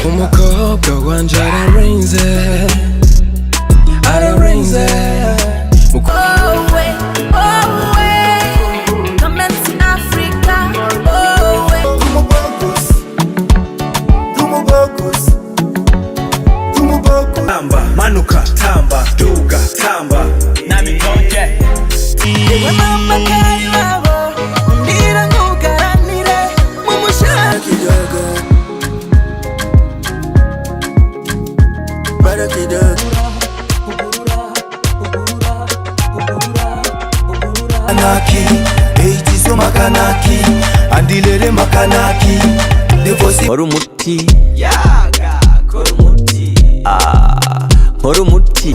umukobwa wanje ararenze ararenze tamba manuka tamba duga tamba nami konje yewe mama kari wabo ndira ntugaranire mu mushaki kidogo bara kidogo Makanaki, eitiso makanaki, andilere makanaki, devosi Horumuti yaga korumuti Horumuti